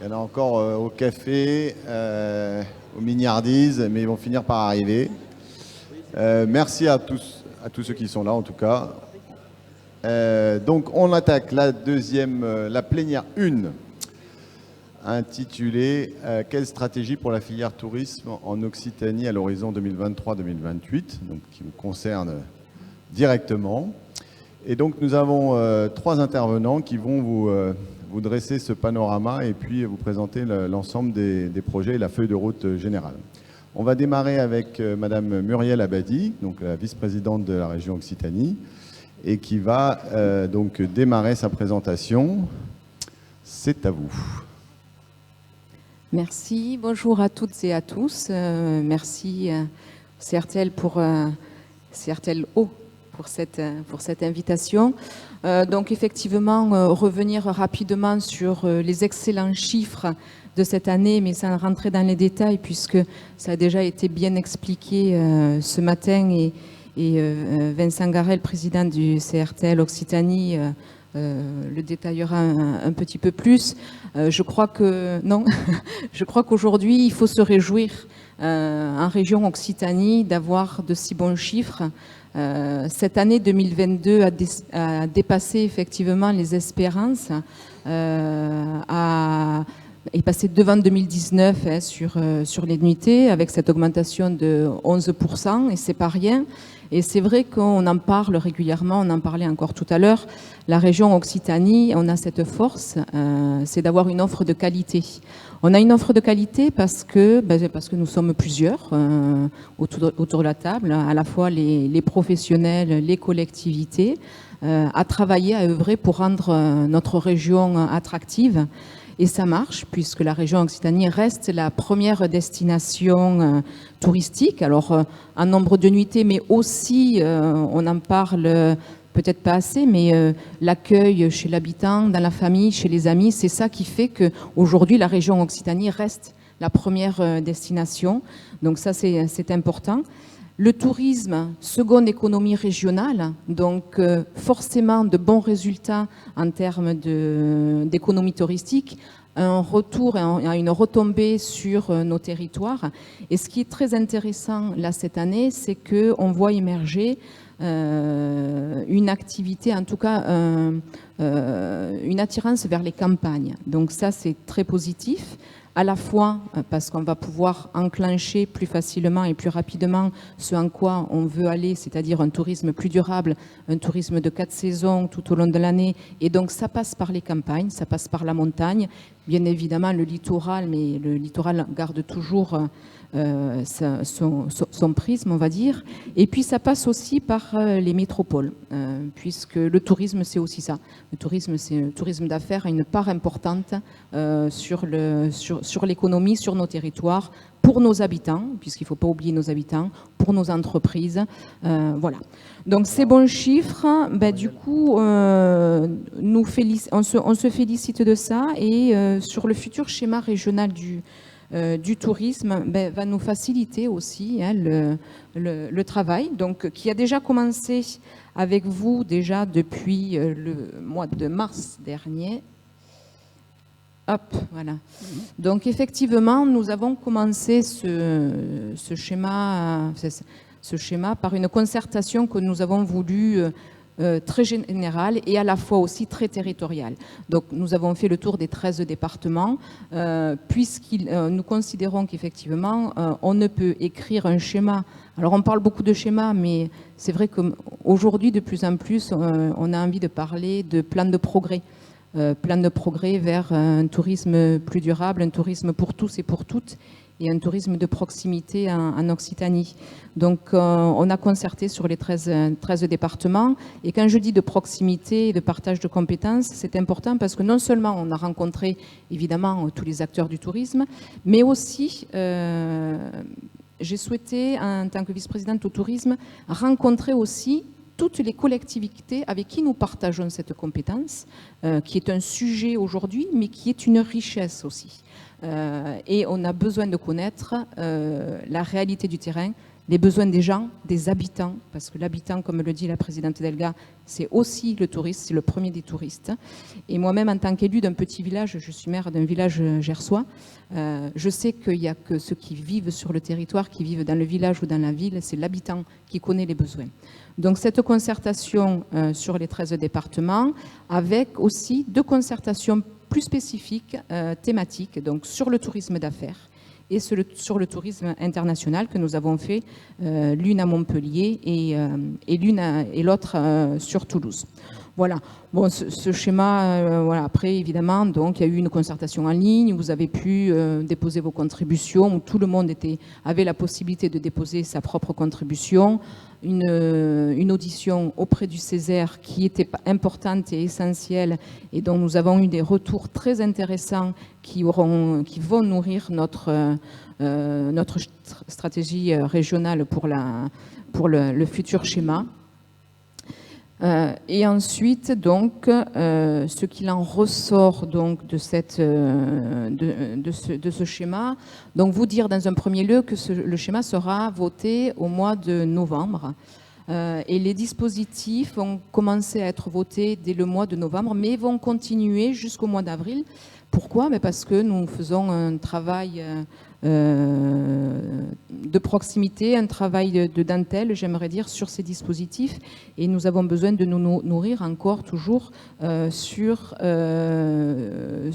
Il y en a encore au café, aux Mignardises, mais ils vont finir par arriver. Merci à tous ceux qui sont là, en tout cas. Donc, on attaque la deuxième, la plénière 1, intitulée « Quelle stratégie pour la filière tourisme en Occitanie à l'horizon 2023-2028 », donc qui vous concerne directement. Et donc, nous avons 3 intervenants qui vont vous dresser ce panorama et puis vous présenter l'ensemble des projets et la feuille de route générale. On va démarrer avec Madame Muriel Abadi, donc la vice-présidente de la région Occitanie, et qui va donc démarrer sa présentation. C'est à vous. Merci, bonjour à toutes et à tous. Merci CRTL CRTL Haut pour cette invitation. Donc effectivement, revenir rapidement sur les excellents chiffres de cette année, mais sans rentrer dans les détails, puisque ça a déjà été bien expliqué ce matin, et Vincent Garel, président du CRTL Occitanie, le détaillera un petit peu plus. Je crois qu'aujourd'hui, il faut se réjouir en région Occitanie d'avoir de si bons chiffres. Cette année 2022 a dépassé effectivement les espérances, est passé devant 2019 sur les nuitées, avec cette augmentation de 11%, et c'est pas rien. Et c'est vrai qu'on en parle régulièrement, on en parlait encore tout à l'heure. La région Occitanie, on a cette force, c'est d'avoir une offre de qualité. On a une offre de qualité parce que nous sommes plusieurs autour de la table, à la fois les professionnels, les collectivités, à travailler, à œuvrer pour rendre notre région attractive. Et ça marche, puisque la région Occitanie reste la première destination touristique. Alors, en nombre de nuitées, mais aussi, on en parle peut-être pas assez, mais l'accueil chez l'habitant, dans la famille, chez les amis, c'est ça qui fait qu'aujourd'hui, la région Occitanie reste la première destination. Donc ça, c'est important. Le tourisme, seconde économie régionale, donc forcément de bons résultats en termes d'économie touristique, un retour et une retombée sur nos territoires. Et ce qui est très intéressant là cette année, c'est qu'on voit émerger une activité, en tout cas une attirance vers les campagnes. Donc ça, c'est très positif. À la fois parce qu'on va pouvoir enclencher plus facilement et plus rapidement ce en quoi on veut aller, c'est-à-dire un tourisme plus durable, un tourisme de 4 saisons tout au long de l'année. Et donc ça passe par les campagnes, ça passe par la montagne, bien évidemment le littoral, mais le littoral garde toujours son prisme, on va dire. Et puis ça passe aussi par les métropoles, puisque le tourisme, c'est aussi ça. Le tourisme, c'est le tourisme d'affaires, a une part importante sur l'économie, sur nos territoires, pour nos habitants, puisqu'il ne faut pas oublier nos habitants, pour nos entreprises. Voilà. Donc ces bons chiffres, du coup, on se félicite de ça, et sur le futur schéma régional du tourisme, va nous faciliter aussi le travail, donc qui a déjà commencé avec vous déjà depuis le mois de mars dernier. Hop, voilà. Donc effectivement, nous avons commencé ce schéma par une concertation que nous avons voulu très générale et à la fois aussi très territoriale. Donc nous avons fait le tour des 13 départements, nous considérons qu'effectivement on ne peut écrire un schéma. Alors on parle beaucoup de schéma, mais c'est vrai qu'aujourd'hui de plus en plus on a envie de parler de plan de progrès. Plan de progrès vers un tourisme plus durable, un tourisme pour tous et pour toutes, et un tourisme de proximité en Occitanie. Donc on a concerté sur les 13 départements, et quand je dis de proximité et de partage de compétences, c'est important parce que non seulement on a rencontré évidemment tous les acteurs du tourisme, mais aussi j'ai souhaité, en tant que vice-présidente au tourisme, rencontrer aussi toutes les collectivités avec qui nous partageons cette compétence, qui est un sujet aujourd'hui, mais qui est une richesse aussi. Et on a besoin de connaître la réalité du terrain, les besoins des gens, des habitants, parce que l'habitant, comme le dit la présidente Delga, c'est aussi le touriste, c'est le premier des touristes. Et moi-même, en tant qu'élue d'un petit village, je suis maire d'un village gersois, je sais qu'il n'y a que ceux qui vivent sur le territoire, qui vivent dans le village ou dans la ville, c'est l'habitant qui connaît les besoins. Donc cette concertation sur les 13 départements, avec aussi 2 concertations plus spécifiques, thématiques, donc sur le tourisme d'affaires et sur le tourisme international que nous avons fait, l'une à Montpellier et l'autre sur Toulouse. Voilà. Bon, ce schéma, voilà. Après, évidemment, donc, il y a eu une concertation en ligne, vous avez pu déposer vos contributions, où tout le monde avait la possibilité de déposer sa propre contribution, une audition auprès du Césaire qui était importante et essentielle et dont nous avons eu des retours très intéressants qui vont nourrir notre stratégie régionale pour le futur schéma. Et ensuite, donc, ce qu'il en ressort donc de ce schéma, donc vous dire dans un premier lieu que le schéma sera voté au mois de novembre. Et les dispositifs vont commencer à être votés dès le mois de novembre, mais vont continuer jusqu'au mois d'avril. Pourquoi? Parce que nous faisons un travail de proximité, un travail de dentelle, j'aimerais dire, sur ces dispositifs, et nous avons besoin de nous nourrir encore toujours sur les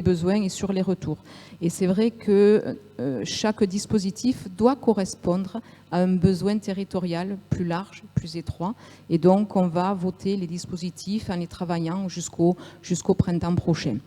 besoins et sur les retours. Et c'est vrai que chaque dispositif doit correspondre à un besoin territorial plus large, plus étroit, et donc on va voter les dispositifs en les travaillant jusqu'au printemps prochain.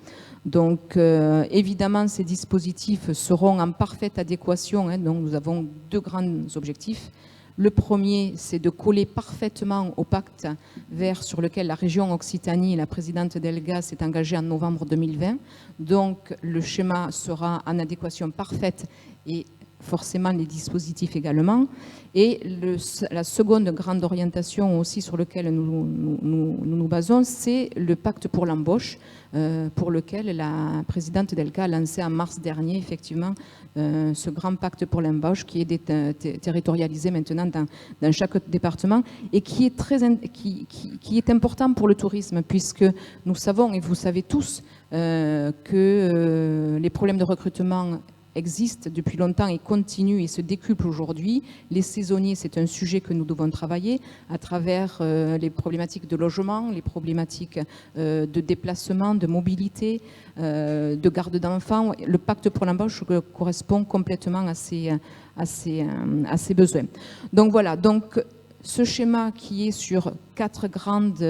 Donc évidemment, ces dispositifs seront en parfaite adéquation, hein, donc nous avons 2 grands objectifs. Le premier, c'est de coller parfaitement au pacte vert sur lequel la région Occitanie, la présidente Delga, s'est engagée en novembre 2020. Donc le schéma sera en adéquation parfaite et forcément les dispositifs également. Et la seconde grande orientation aussi sur laquelle nous basons, c'est le pacte pour l'embauche, pour lequel la présidente Delga a lancé en mars dernier, effectivement, ce grand pacte pour l'embauche qui est territorialisé maintenant dans chaque département et qui est important pour le tourisme, puisque nous savons, et vous savez tous, que les problèmes de recrutement existent depuis longtemps et continuent et se décuplent aujourd'hui. Les saisonniers, c'est un sujet que nous devons travailler à travers les problématiques de logement, les problématiques de déplacement, de mobilité, de garde d'enfants. Le pacte pour l'embauche correspond complètement à ces besoins. Donc voilà, donc ce schéma qui est sur 4 grandes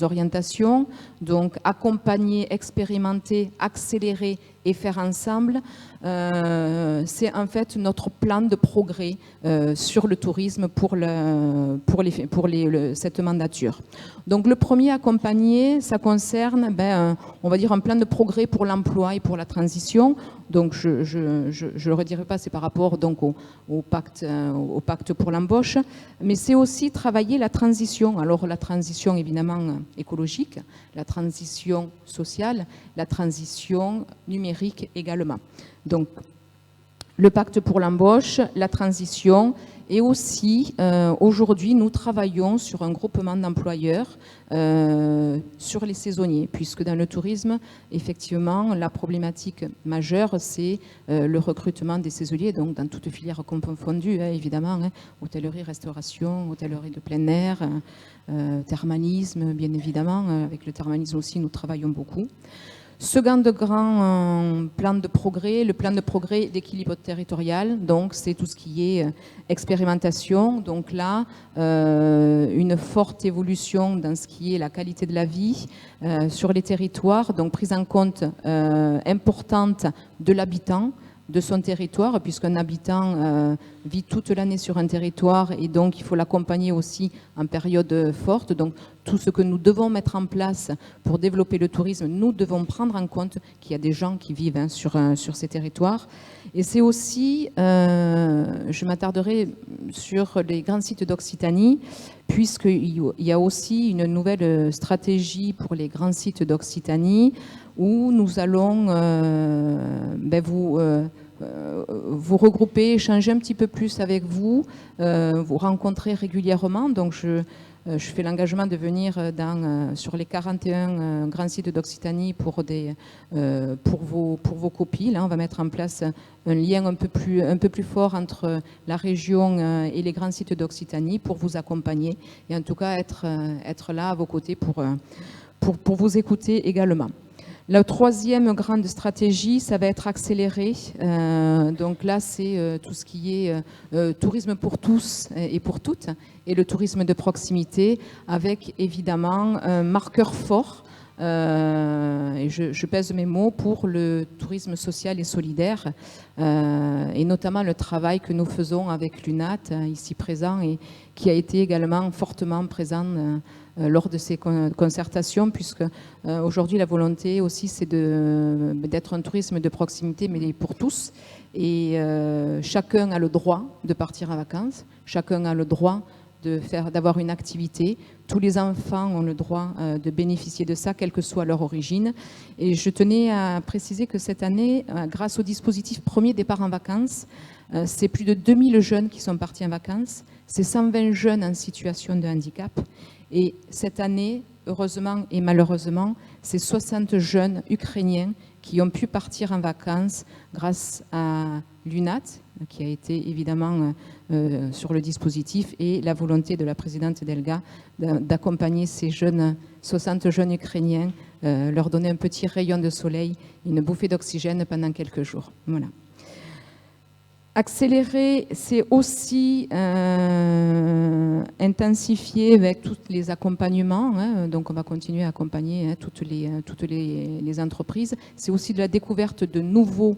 orientations, donc accompagner, expérimenter, accélérer et faire ensemble, c'est en fait notre plan de progrès sur le tourisme pour cette mandature. Donc le premier accompagner, ça concerne, on va dire un plan de progrès pour l'emploi et pour la transition. Donc je le redirai pas, c'est par rapport donc au pacte pour l'embauche, mais c'est aussi travailler la transition. Alors la transition évidemment écologique, la transition sociale, la transition numérique également. Donc le pacte pour l'embauche, la transition, et aussi aujourd'hui nous travaillons sur un groupement d'employeurs sur les saisonniers, puisque dans le tourisme, effectivement, la problématique majeure, c'est le recrutement des saisonniers, donc dans toutes filières confondues, évidemment, hôtellerie, restauration, hôtellerie de plein air, thermalisme, bien évidemment, avec le thermalisme aussi, nous travaillons beaucoup. Second grand plan de progrès, le plan de progrès d'équilibre territorial, donc c'est tout ce qui est expérimentation. Donc là, une forte évolution dans ce qui est la qualité de la vie sur les territoires, donc prise en compte importante de l'habitant, de son territoire, puisqu'un habitant vit toute l'année sur un territoire et donc il faut l'accompagner aussi en période forte. Donc tout ce que nous devons mettre en place pour développer le tourisme, nous devons prendre en compte qu'il y a des gens qui vivent sur ces territoires. Et c'est aussi, je m'attarderai sur les grands sites d'Occitanie, puisqu'il y a aussi une nouvelle stratégie pour les grands sites d'Occitanie, où nous allons vous regrouper, échanger un petit peu plus avec vous, vous rencontrer régulièrement. Donc je fais l'engagement de venir sur les 41 grands sites d'Occitanie pour vos copies. Là, on va mettre en place un lien un peu plus fort entre la région et les grands sites d'Occitanie pour vous accompagner et en tout cas être là à vos côtés pour vous écouter également. La troisième grande stratégie, ça va être accéléré. Donc là, c'est tout ce qui est tourisme pour tous et pour toutes, et le tourisme de proximité, avec évidemment un marqueur fort, et je pèse mes mots, pour le tourisme social et solidaire, et notamment le travail que nous faisons avec l'UNAT, ici présent, et qui a été également fortement présent lors de ces concertations, puisque aujourd'hui la volonté aussi c'est d'être un tourisme de proximité mais pour tous, et chacun a le droit de partir en vacances, chacun a le droit d'avoir une activité, tous les enfants ont le droit de bénéficier de ça, quelle que soit leur origine. Et je tenais à préciser que cette année, grâce au dispositif Premier Départ en Vacances, c'est plus de 2000 jeunes qui sont partis en vacances, c'est 120 jeunes en situation de handicap. Et cette année, heureusement et malheureusement, c'est 60 jeunes ukrainiens qui ont pu partir en vacances grâce à l'UNAT, qui a été évidemment sur le dispositif, et la volonté de la présidente Delga d'accompagner ces 60 jeunes ukrainiens, leur donner un petit rayon de soleil, une bouffée d'oxygène pendant quelques jours. Voilà. Accélérer, c'est aussi intensifier avec tous les accompagnements. Donc, on va continuer à accompagner toutes les entreprises. C'est aussi de la découverte de nouveaux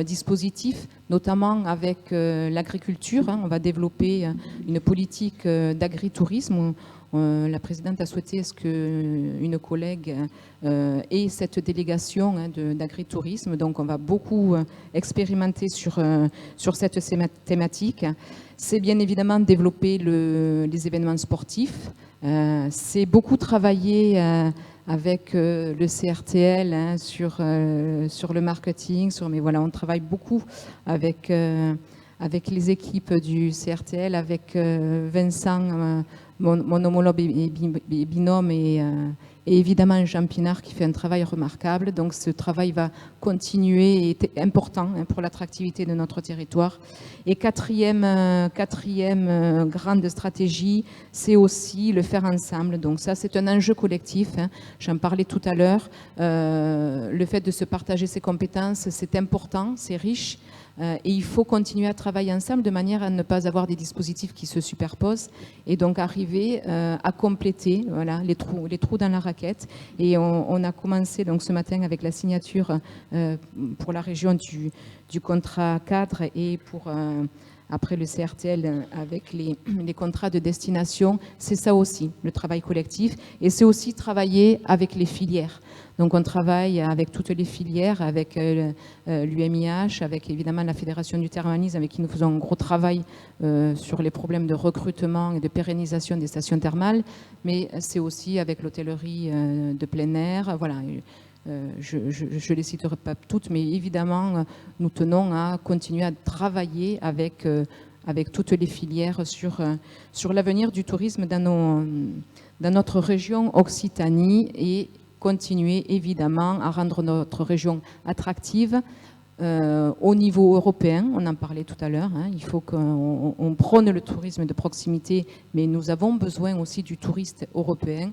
dispositifs, notamment avec l'agriculture. On va développer une politique d'agritourisme. La présidente a souhaité qu'une collègue ait cette délégation d'agritourisme. Donc, on va beaucoup expérimenter sur cette thématique. C'est bien évidemment développer les événements sportifs. C'est beaucoup travailler avec le CRTL sur le marketing. Mais voilà, on travaille beaucoup avec les équipes du CRTL, avec Vincent, mon homologue et binôme, et évidemment Jean Pinard qui fait un travail remarquable. Donc ce travail va continuer et est important pour l'attractivité de notre territoire. Et quatrième grande stratégie, c'est aussi le faire ensemble. Donc ça, c'est un enjeu collectif. J'en parlais tout à l'heure. Le fait de se partager ses compétences, c'est important, c'est riche. Et il faut continuer à travailler ensemble de manière à ne pas avoir des dispositifs qui se superposent et donc arriver à compléter les trous dans la raquette. Et on a commencé donc ce matin avec la signature pour la région du contrat cadre et après le CRTL avec les contrats de destination. C'est ça aussi, le travail collectif. Et c'est aussi travailler avec les filières. Donc on travaille avec toutes les filières, avec l'UMIH, avec évidemment la Fédération du thermalisme, avec qui nous faisons un gros travail sur les problèmes de recrutement et de pérennisation des stations thermales, mais c'est aussi avec l'hôtellerie de plein air. Voilà. Je ne les citerai pas toutes, mais évidemment, nous tenons à continuer à travailler avec toutes les filières sur l'avenir du tourisme dans notre région Occitanie et continuer évidemment à rendre notre région attractive au niveau européen. On en parlait tout à l'heure, il faut qu'on prône le tourisme de proximité, mais nous avons besoin aussi du touriste européen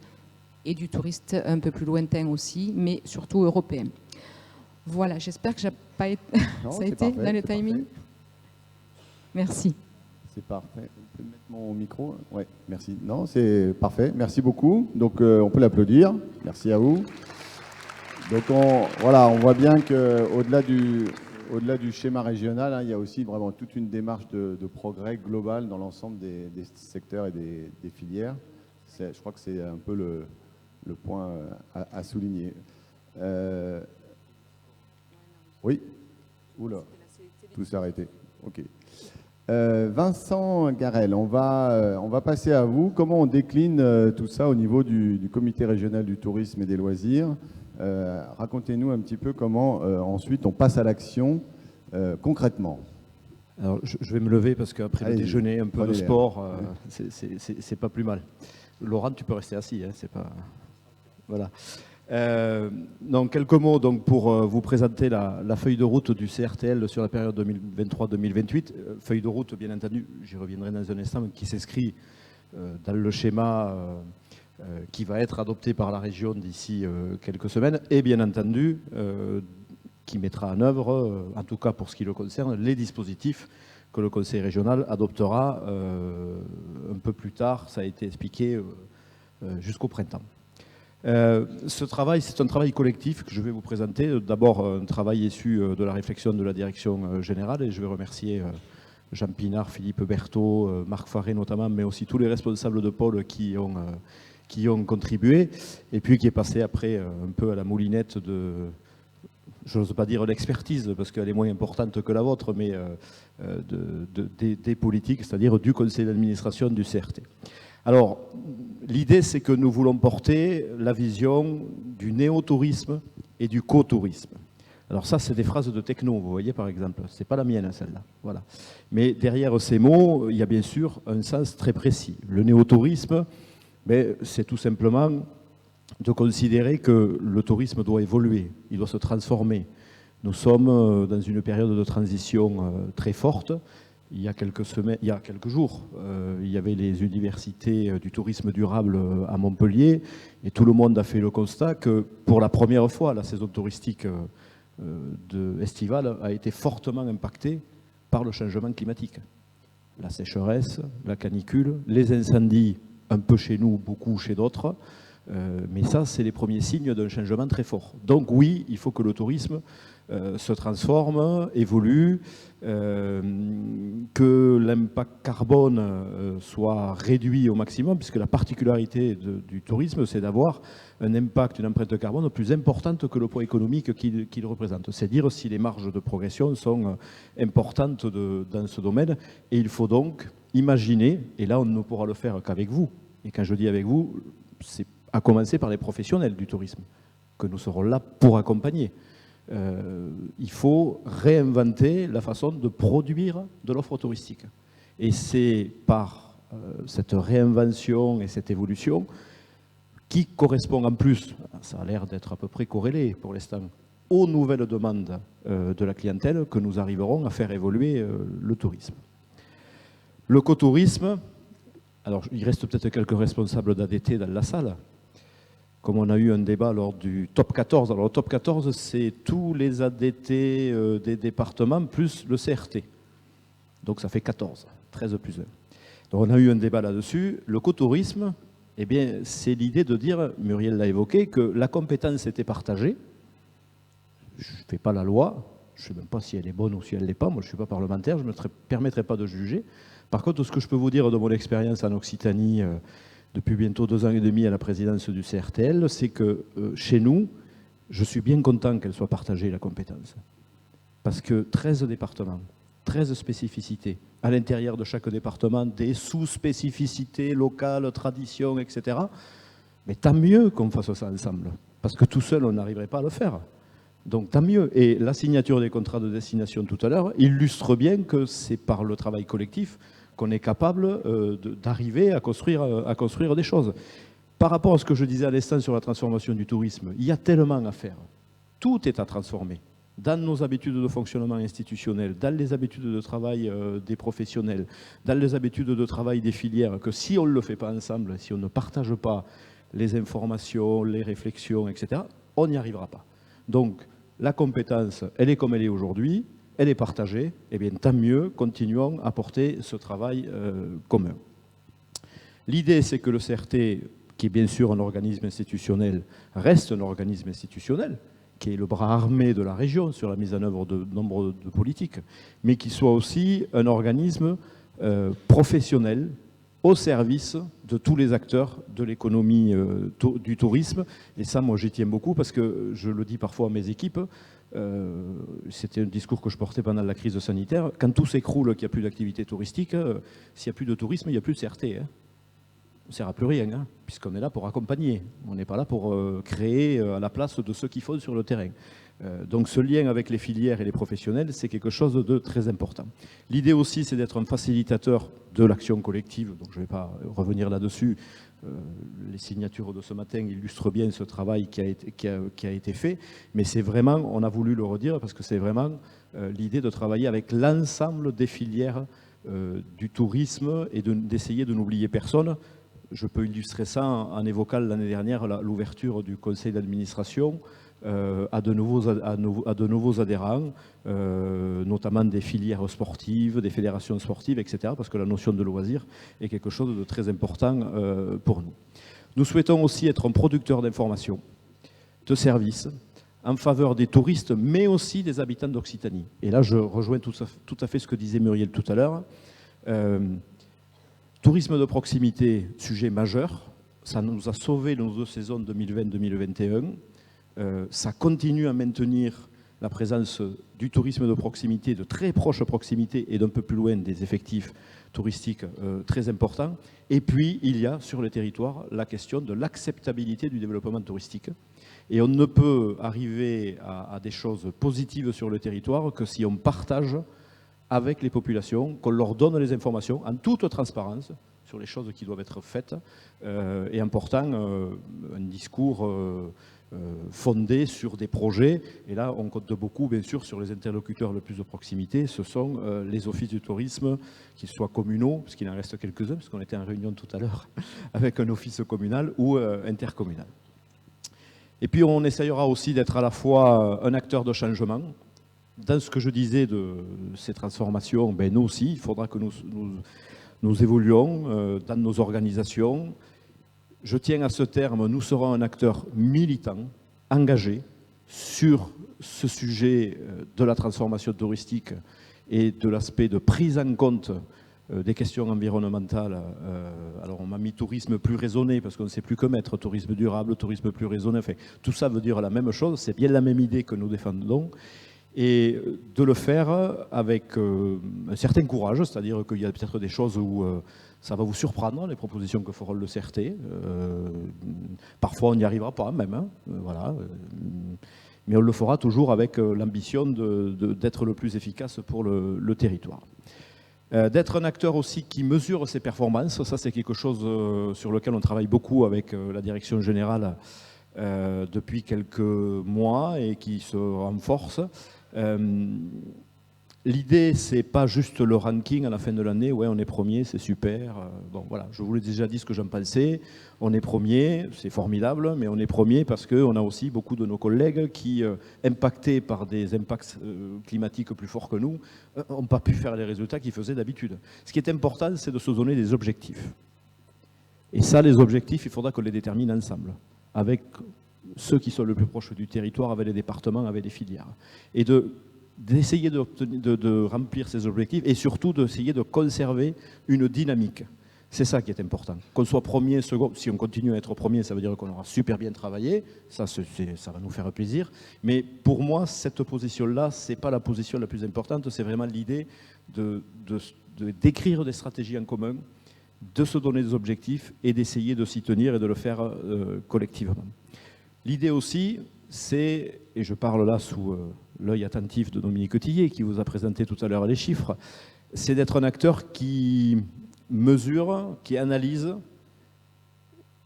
et du touriste un peu plus lointain aussi, mais surtout européen. Voilà, j'espère que j'ai pas été... ça a été parfait, dans le timing. Parfait. Merci. C'est parfait. Vous pouvez mettre mon micro? Oui, merci. Non, c'est parfait. Merci beaucoup. Donc, on peut l'applaudir. Merci à vous. Donc, on voit bien qu'au-delà du schéma régional, il y a aussi vraiment toute une démarche de progrès global dans l'ensemble des secteurs et des filières. Je crois que c'est un peu le point à souligner. Oui. Oula, tout s'est arrêté. OK. Vincent Garel, on va passer à vous. Comment on décline tout ça au niveau du comité régional du tourisme et des loisirs? Racontez-nous un petit peu comment ensuite on passe à l'action concrètement? Alors, je vais me lever parce qu'après le déjeuner, un peu de sport, c'est pas plus mal. Laurent, tu peux rester assis, hein, c'est pas... Voilà. Donc, quelques mots donc, pour vous présenter la feuille de route du CRTL sur la période 2023-2028. Feuille de route, bien entendu, j'y reviendrai dans un instant, qui s'inscrit dans le schéma qui va être adopté par la région d'ici quelques semaines et bien entendu qui mettra en œuvre, en tout cas pour ce qui le concerne, les dispositifs que le Conseil régional adoptera un peu plus tard, ça a été expliqué, jusqu'au printemps. Ce travail, c'est un travail collectif que je vais vous présenter. D'abord, un travail issu de la réflexion de la direction générale, et je vais remercier Jean Pinard, Philippe Berthaud, Marc Faré notamment, mais aussi tous les responsables de pôle qui ont contribué, et puis qui est passé après un peu à la moulinette de, je n'ose pas dire l'expertise, parce qu'elle est moins importante que la vôtre, mais des politiques, c'est-à-dire du conseil d'administration du CRT. Alors, l'idée, c'est que nous voulons porter la vision du néo-tourisme et du co-tourisme. Alors ça, c'est des phrases de techno, vous voyez, par exemple. Ce n'est pas la mienne, celle-là. Voilà. Mais derrière ces mots, il y a bien sûr un sens très précis. Le néo-tourisme, c'est tout simplement de considérer que le tourisme doit évoluer, il doit se transformer. Nous sommes dans une période de transition très forte. Il y a quelques jours, il y avait les universités du tourisme durable à Montpellier, et tout le monde a fait le constat que pour la première fois, la saison touristique estivale a été fortement impactée par le changement climatique. La sécheresse, la canicule, les incendies, un peu chez nous, beaucoup chez d'autres, mais ça, c'est les premiers signes d'un changement très fort. Donc oui, il faut que le tourisme se transforme, évolue, que l'impact carbone soit réduit au maximum, puisque la particularité du tourisme, c'est d'avoir un impact, une empreinte carbone plus importante que le poids économique qu'il représente. C'est dire si les marges de progression sont importantes dans ce domaine. Et il faut donc imaginer, et là on ne pourra le faire qu'avec vous, et quand je dis avec vous, c'est à commencer par les professionnels du tourisme, que nous serons là pour accompagner. Il faut réinventer la façon de produire de l'offre touristique. Et c'est par cette réinvention et cette évolution qui correspond en plus, ça a l'air d'être à peu près corrélé pour l'instant, aux nouvelles demandes de la clientèle que nous arriverons à faire évoluer le tourisme. Le co-tourisme, alors il reste peut-être quelques responsables d'ADT dans la salle, comme on a eu un débat lors du top 14. Alors le top 14, c'est tous les ADT des départements plus le CRT. Donc ça fait 14, 13 plus 1. Donc on a eu un débat là-dessus. Le co-tourisme, eh bien, c'est l'idée de dire, Muriel l'a évoqué, que la compétence était partagée. Je ne fais pas la loi, je ne sais même pas si elle est bonne ou si elle ne l'est pas. Moi, je ne suis pas parlementaire, je ne me permettrai pas de juger. Par contre, ce que je peux vous dire de mon expérience en Occitanie, depuis bientôt 2 ans et demi à la présidence du CRTL, c'est que chez nous, je suis bien content qu'elle soit partagée, la compétence. Parce que 13 départements, 13 spécificités, à l'intérieur de chaque département, des sous-spécificités locales, traditions, etc. Mais tant mieux qu'on fasse ça ensemble. Parce que tout seul, on n'arriverait pas à le faire. Donc tant mieux. Et la signature des contrats de destination tout à l'heure illustre bien que c'est par le travail collectif qu'on est capable d'arriver à construire des choses. Par rapport à ce que je disais à l'instant sur la transformation du tourisme, il y a tellement à faire. Tout est à transformer. Dans nos habitudes de fonctionnement institutionnel, dans les habitudes de travail des professionnels, dans les habitudes de travail des filières, que si on ne le fait pas ensemble, si on ne partage pas les informations, les réflexions, etc., on n'y arrivera pas. Donc, la compétence, elle est comme elle est aujourd'hui, elle est partagée, eh bien tant mieux, continuons à porter ce travail commun. L'idée, c'est que le CRT, qui est bien sûr un organisme institutionnel, reste un organisme institutionnel, qui est le bras armé de la région sur la mise en œuvre de nombre de politiques, mais qui soit aussi un organisme professionnel au service de tous les acteurs de l'économie du tourisme. Et ça, moi, j'y tiens beaucoup parce que je le dis parfois à mes équipes, c'était un discours que je portais pendant la crise sanitaire, quand tout s'écroule, qu'il n'y a plus d'activité touristique, s'il n'y a plus de tourisme, il n'y a plus de CRT. Hein. ne sert à plus rien, hein, puisqu'on est là pour accompagner. On n'est pas là pour créer à la place de ceux qui font sur le terrain. Donc ce lien avec les filières et les professionnels, c'est quelque chose de très important. L'idée aussi, c'est d'être un facilitateur de l'action collective, donc je ne vais pas revenir là-dessus. Les signatures de ce matin illustrent bien ce travail qui a été fait, mais c'est vraiment, on a voulu le redire, parce que c'est vraiment l'idée de travailler avec l'ensemble des filières du tourisme et d'essayer de n'oublier personne. Je peux illustrer ça en évoquant l'année dernière l'ouverture du conseil d'administration à de nouveaux adhérents, notamment des filières sportives, des fédérations sportives, etc., parce que la notion de loisir est quelque chose de très important pour nous. Nous souhaitons aussi être un producteur d'informations, de services, en faveur des touristes, mais aussi des habitants d'Occitanie. Et là, je rejoins tout à fait ce que disait Muriel tout à l'heure. Tourisme de proximité, sujet majeur. Ça nous a sauvé nos 2 saisons 2020-2021. Ça continue à maintenir la présence du tourisme de proximité, de très proche proximité et d'un peu plus loin des effectifs touristiques très importants. Et puis, il y a sur le territoire la question de l'acceptabilité du développement touristique. Et on ne peut arriver à des choses positives sur le territoire que si on partage avec les populations, qu'on leur donne les informations en toute transparence sur les choses qui doivent être faites et en portant un discours fondé sur des projets. Et là, on compte beaucoup, bien sûr, sur les interlocuteurs le plus de proximité. Ce sont les offices du tourisme, qu'ils soient communaux, parce qu'il en reste quelques-uns, parce qu'on était en réunion tout à l'heure avec un office communal ou intercommunal. Et puis, on essayera aussi d'être à la fois un acteur de changement. Dans ce que je disais de ces transformations, ben nous aussi, il faudra que nous évoluions dans nos organisations. Je tiens à ce terme, nous serons un acteur militant, engagé sur ce sujet de la transformation touristique et de l'aspect de prise en compte des questions environnementales. Alors on m'a mis tourisme plus raisonné, parce qu'on ne sait plus que mettre tourisme durable, tourisme plus raisonné. Enfin, tout ça veut dire la même chose, c'est bien la même idée que nous défendons. Et de le faire avec un certain courage, c'est-à-dire qu'il y a peut-être des choses où ça va vous surprendre, les propositions que fera le CRT. Parfois, on n'y arrivera pas même, hein, voilà. Mais on le fera toujours avec l'ambition d'être le plus efficace pour le territoire. D'être un acteur aussi qui mesure ses performances, ça c'est quelque chose sur lequel on travaille beaucoup avec la direction générale depuis quelques mois et qui se renforce. L'idée, c'est pas juste le ranking à la fin de l'année, ouais, on est premier, c'est super. Bon, voilà, je vous l'ai déjà dit ce que j'en pensais. On est premier, c'est formidable, mais on est premier parce qu'on a aussi beaucoup de nos collègues qui, impactés par des impacts climatiques plus forts que nous, n'ont pas pu faire les résultats qu'ils faisaient d'habitude. Ce qui est important, c'est de se donner des objectifs. Et ça, les objectifs, il faudra qu'on les détermine ensemble, avec ceux qui sont le plus proches du territoire, avec les départements, avec les filières. Et d'essayer de remplir ces objectifs et surtout d'essayer de conserver une dynamique. C'est ça qui est important. Qu'on soit premier, second, si on continue à être premier, ça veut dire qu'on aura super bien travaillé, ça va nous faire plaisir. Mais pour moi, cette position-là, ce n'est pas la position la plus importante, c'est vraiment l'idée d'écrire des stratégies en commun, de se donner des objectifs et d'essayer de s'y tenir et de le faire collectivement. L'idée aussi, c'est, et je parle là sous l'œil attentif de Dominique Tillet, qui vous a présenté tout à l'heure les chiffres, c'est d'être un acteur qui mesure, qui analyse,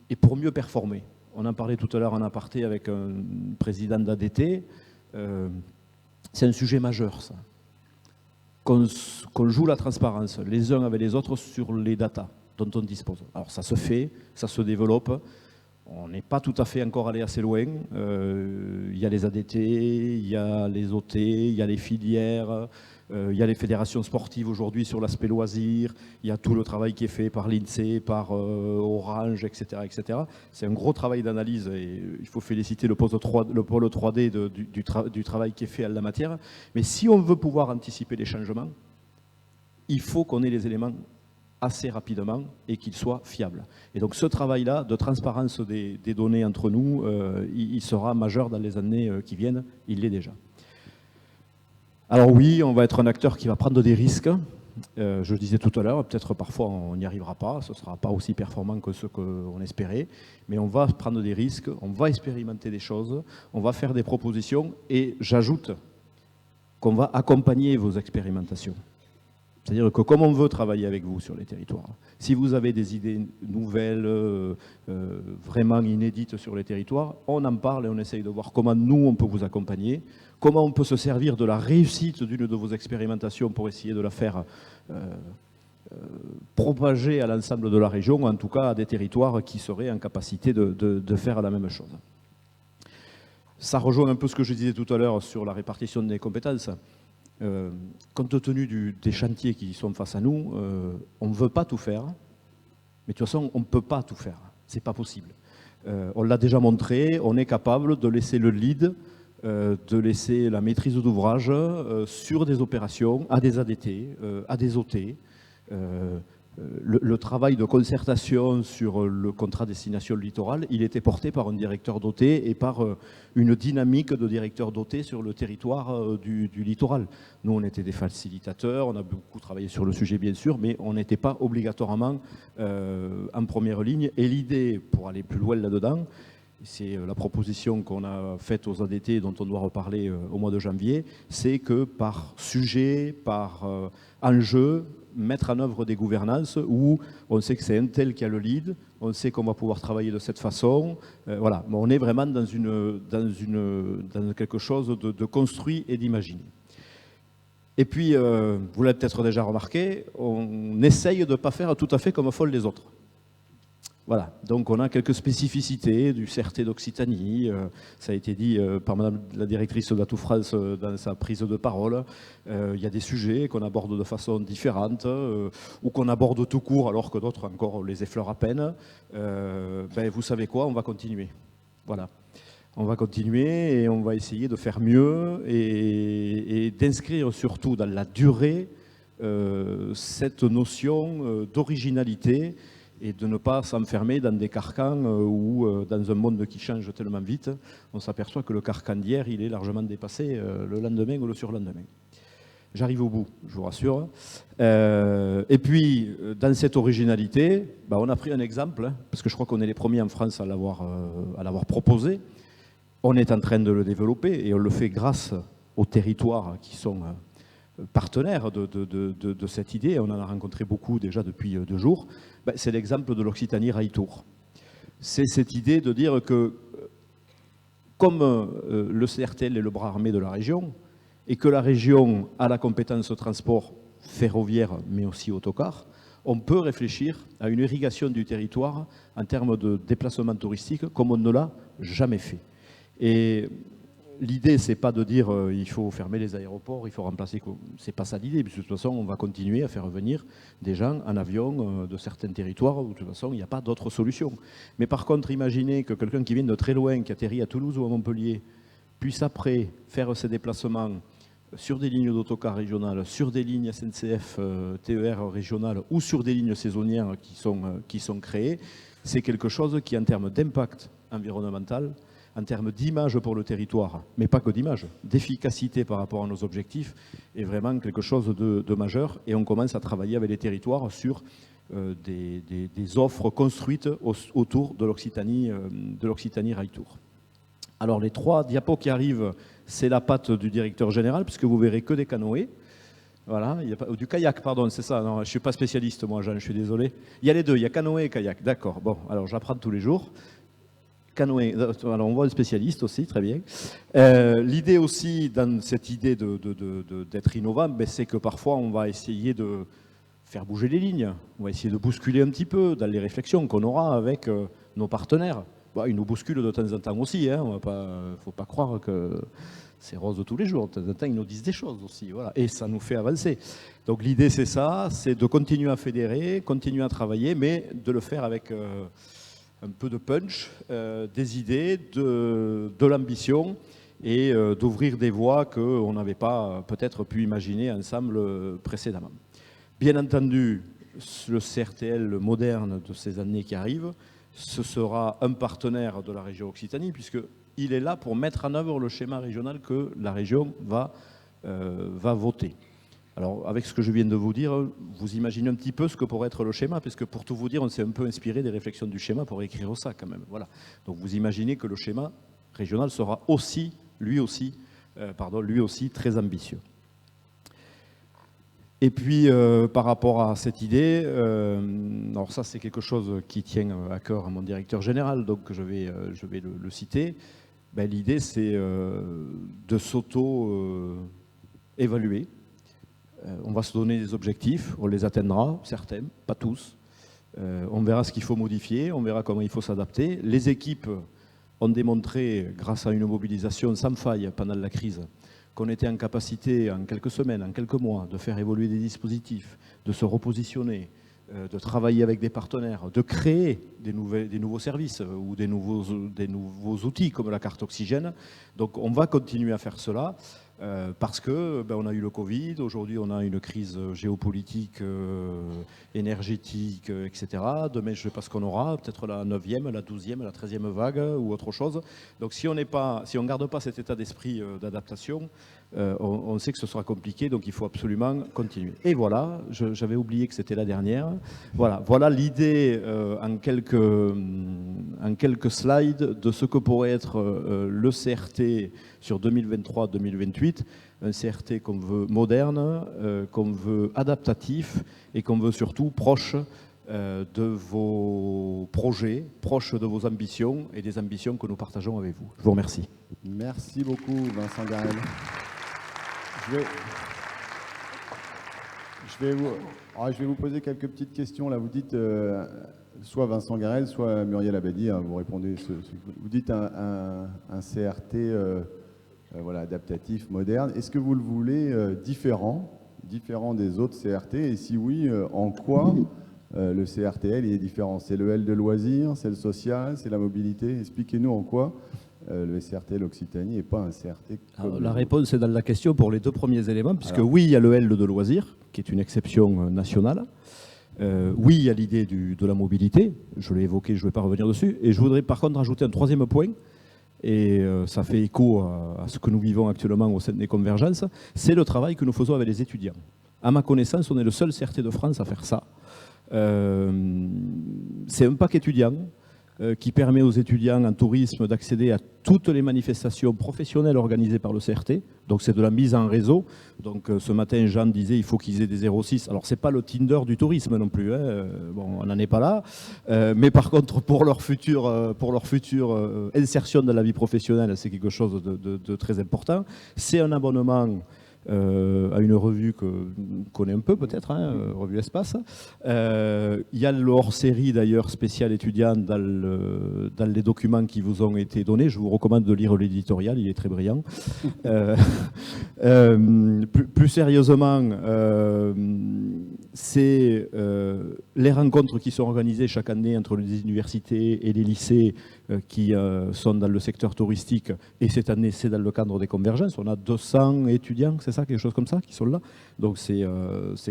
et pour mieux performer. On en parlait tout à l'heure en aparté avec un président d'ADT. C'est un sujet majeur, ça. Qu'on joue la transparence, les uns avec les autres, sur les datas dont on dispose. Alors ça se fait, ça se développe. On n'est pas tout à fait encore allé assez loin. Il y a les ADT, il y a les OT, il y a les filières, il y a les fédérations sportives aujourd'hui sur l'aspect loisir, il y a tout le travail qui est fait par l'INSEE, par Orange, etc. etc. C'est un gros travail d'analyse et il faut féliciter le pôle 3D du travail qui est fait à la matière. Mais si on veut pouvoir anticiper les changements, il faut qu'on ait les éléments assez rapidement et qu'il soit fiable. Et donc ce travail-là de transparence des données entre nous, il sera majeur dans les années qui viennent, il l'est déjà. Alors oui, on va être un acteur qui va prendre des risques, Je le disais tout à l'heure, peut-être parfois on n'y arrivera pas, ce ne sera pas aussi performant que ce qu'on espérait, mais on va prendre des risques, on va expérimenter des choses, on va faire des propositions et j'ajoute qu'on va accompagner vos expérimentations. C'est-à-dire que comme on veut travailler avec vous sur les territoires, si vous avez des idées nouvelles, vraiment inédites sur les territoires, on en parle et on essaye de voir comment nous, on peut vous accompagner, comment on peut se servir de la réussite d'une de vos expérimentations pour essayer de la faire propager à l'ensemble de la région, en tout cas à des territoires qui seraient en capacité de faire la même chose. Ça rejoint un peu ce que je disais tout à l'heure sur la répartition des compétences. Compte tenu des chantiers qui sont face à nous, on ne veut pas tout faire, mais de toute façon, on ne peut pas tout faire. Ce n'est pas possible. On l'a déjà montré, on est capable de laisser le lead, de laisser la maîtrise d'ouvrage sur des opérations, à des ADT, à des OT. Le travail de concertation sur le contrat destination littorale, il était porté par un directeur d'OT et par une dynamique de directeur d'OT sur le territoire du littoral. Nous, on était des facilitateurs, on a beaucoup travaillé sur le sujet bien sûr, mais on n'était pas obligatoirement en première ligne. Et l'idée, pour aller plus loin là-dedans, c'est la proposition qu'on a faite aux ADT dont on doit reparler au mois de janvier, c'est que par sujet, par enjeu, mettre en œuvre des gouvernances où on sait que c'est un tel qui a le lead, on sait qu'on va pouvoir travailler de cette façon. Voilà, mais on est vraiment dans quelque chose de construit et d'imaginé. Et puis, vous l'avez peut-être déjà remarqué, on essaye de ne pas faire tout à fait comme font les autres. Voilà, donc on a quelques spécificités du CRT d'Occitanie, ça a été dit par Madame la directrice d'Atout France dans sa prise de parole. Il y a des sujets qu'on aborde de façon différente ou qu'on aborde tout court alors que d'autres encore les effleurent à peine. Vous savez quoi, on va continuer. Voilà, on va continuer et on va essayer de faire mieux et d'inscrire surtout dans la durée cette notion d'originalité et de ne pas s'enfermer dans des carcans ou dans un monde qui change tellement vite, on s'aperçoit que le carcan d'hier, il est largement dépassé le lendemain ou le surlendemain. J'arrive au bout, je vous rassure. Et puis, dans cette originalité, on a pris un exemple, parce que je crois qu'on est les premiers en France à l'avoir proposé. On est en train de le développer et on le fait grâce aux territoires qui sont partenaires de cette idée. On en a rencontré beaucoup déjà depuis 2 jours. C'est l'exemple de l'Occitanie Rail Tour. C'est cette idée de dire que, comme le CRTL est le bras armé de la région, et que la région a la compétence transport ferroviaire, mais aussi autocar, on peut réfléchir à une irrigation du territoire en termes de déplacement touristique comme on ne l'a jamais fait. Et l'idée, c'est pas de dire il faut fermer les aéroports, il faut remplacer. C'est pas ça l'idée, puisque de toute façon, on va continuer à faire venir des gens en avion de certains territoires où de toute façon, il n'y a pas d'autre solution. Mais par contre, imaginez que quelqu'un qui vient de très loin, qui atterrit à Toulouse ou à Montpellier, puisse après faire ses déplacements sur des lignes d'autocar régionales, sur des lignes SNCF TER régionales ou sur des lignes saisonnières qui sont créées, c'est quelque chose qui, en termes d'impact environnemental, en termes d'image pour le territoire, mais pas que d'image, d'efficacité par rapport à nos objectifs, est vraiment quelque chose de majeur. Et on commence à travailler avec les territoires sur des offres construites autour de l'Occitanie Rail Tour. Alors les 3 diapos qui arrivent, c'est la patte du directeur général, puisque vous verrez que des canoës. Voilà, il y a pas, du kayak, pardon, c'est ça. Non, je ne suis pas spécialiste, moi, Jean, je suis désolé. Il y a les deux, il y a canoë et kayak. D'accord, bon, alors j'apprends tous les jours. Canoë, alors on voit le spécialiste aussi, très bien. L'idée aussi, dans cette idée d'être innovant, c'est que parfois on va essayer de faire bouger les lignes. On va essayer de bousculer un petit peu dans les réflexions qu'on aura avec nos partenaires. Ils nous bousculent de temps en temps aussi, hein. Il ne faut pas croire que c'est rose de tous les jours. De temps en temps, ils nous disent des choses aussi. Voilà. Et ça nous fait avancer. Donc l'idée, c'est ça, c'est de continuer à fédérer, continuer à travailler, mais de le faire avec un peu de punch, des idées, de l'ambition et d'ouvrir des voies qu'on n'avait pas peut-être pu imaginer ensemble précédemment. Bien entendu, le CRTL moderne de ces années qui arrivent, ce sera un partenaire de la région Occitanie, puisqu'il est là pour mettre en œuvre le schéma régional que la région va voter. Alors, avec ce que je viens de vous dire, vous imaginez un petit peu ce que pourrait être le schéma, puisque pour tout vous dire, on s'est un peu inspiré des réflexions du schéma pour écrire ça quand même. Voilà. Donc vous imaginez que le schéma régional sera aussi, lui aussi très ambitieux. Et puis, par rapport à cette idée, alors ça c'est quelque chose qui tient à cœur à mon directeur général, donc je vais le citer. Ben, l'idée c'est de s'auto-évaluer. On va se donner des objectifs, on les atteindra, certains, pas tous. On verra ce qu'il faut modifier, on verra comment il faut s'adapter. Les équipes ont démontré, grâce à une mobilisation sans faille pendant la crise, qu'on était en capacité, en quelques semaines, en quelques mois, de faire évoluer des dispositifs, de se repositionner, de travailler avec des partenaires, de créer des nouveaux services ou des nouveaux outils comme la carte oxygène. Donc on va continuer à faire cela. Parce que on a eu le Covid, aujourd'hui on a une crise géopolitique, énergétique, etc. Demain je ne sais pas ce qu'on aura, peut-être la 9e, la 12e, la 13e vague ou autre chose. Donc si on ne garde pas cet état d'esprit d'adaptation, on sait que ce sera compliqué, donc il faut absolument continuer. Et voilà, j'avais oublié que c'était la dernière. Voilà l'idée en quelques slides de ce que pourrait être le CRT sur 2023-2028, un CRT qu'on veut moderne, qu'on veut adaptatif et qu'on veut surtout proche de vos projets, proche de vos ambitions et des ambitions que nous partageons avec vous. Je vous remercie. Merci beaucoup, Vincent Garel. Je vais vous poser quelques petites questions. Là, vous dites, soit Vincent Garel, soit Muriel Abadi, hein, vous répondez. Vous dites un CRT adaptatif, moderne. Est-ce que vous le voulez différent des autres CRT? Et si oui, en quoi le CRTL est différent? C'est le L de loisirs, c'est le social, c'est la mobilité? Expliquez-nous en quoi le CRTL Occitanie n'est pas un CRT comme la réponse est dans la question pour les deux premiers éléments, puisque oui, il y a le L de loisirs, qui est une exception nationale. Oui, il y a l'idée de la mobilité, je l'ai évoqué, je ne vais pas revenir dessus. Et je voudrais par contre rajouter un troisième point, et ça fait écho à ce que nous vivons actuellement au sein des convergences, c'est le travail que nous faisons avec les étudiants. À ma connaissance, on est le seul CRT de France à faire ça. C'est un pack étudiant qui permet aux étudiants en tourisme d'accéder à toutes les manifestations professionnelles organisées par le CRT. Donc c'est de la mise en réseau. Donc ce matin, Jean disait il faut qu'ils aient des 06. Alors c'est pas le Tinder du tourisme non plus. Hein. Bon, on n'en est pas là. Mais par contre, pour leur future insertion dans la vie professionnelle, c'est quelque chose de très important. C'est un abonnement à une revue qu'on connaît un peu peut-être, hein, Revue Espace. Il y a le hors-série d'ailleurs spécial étudiant dans les documents qui vous ont été donnés. Je vous recommande de lire l'éditorial, il est très brillant. Plus sérieusement, c'est les rencontres qui sont organisées chaque année entre les universités et les lycées qui sont dans le secteur touristique, et cette année c'est dans le cadre des convergences. On a 200 étudiants, c'est ça, quelque chose comme ça, qui sont là. Donc c'est